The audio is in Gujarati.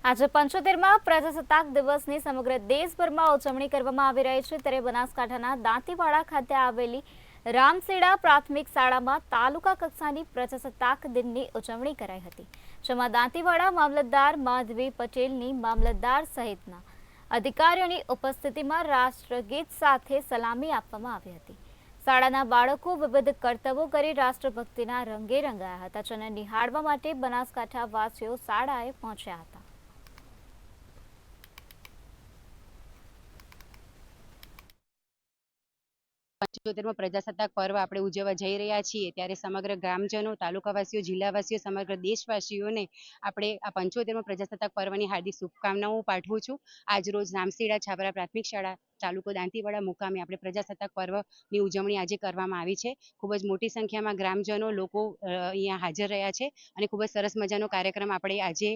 આજે 75માં પ્રજાસત્તાક દિવસની સમગ્ર દેશભરમાં ઉજવણી કરવામાં આવી રહી છે, ત્યારે બનાસકાંઠાના દાંતીવાડા ખાતે આવેલી રામસેડા પ્રાથમિક શાળામાં તાલુકા કક્ષાની પ્રજાસત્તાક દિનની ઉજવણી કરાઈ હતી, જેમાં દાંતીવાડા મામલતદાર માધવી પટેલની મામલતદાર સહિતના અધિકારીઓની ઉપસ્થિતિમાં રાષ્ટ્રગીત સાથે સલામી આપવામાં આવી હતી। શાળાના બાળકો વિવિધ કરતબો કરી રાષ્ટ્રભક્તિના રંગે રંગાયા હતા, જેને નિહાળવા માટે બનાસકાંઠા વાસીઓ શાળાએ પહોંચ્યા હતા। 75માં પ્રજાસત્તાક પર્વ આપણે ઉજવવા જઈ રહ્યા છીએ, ત્યારે સમગ્ર ગ્રામજનો, તાલુકાવાસીઓ, જિલ્લાવાસીઓ, સમગ્ર દેશવાસીઓને આપણે આ 75માં પ્રજાસત્તાક પર્વની હાર્દિક શુભકામનાઓ પાઠવું છું। આજરોજ રામસેડા છાપરા પ્રાથમિક શાળા તાલુકો દાંતીવાડા મુકામે આપણે પ્રજાસત્તાક પર્વની ઉજવણી આજે કરવામાં આવી છે। ખૂબ જ મોટી સંખ્યામાં ગ્રામજનો લોકો અહીંયા હાજર રહ્યા છે અને ખૂબ જ સરસ મજાનો કાર્યક્રમ આપણે આજે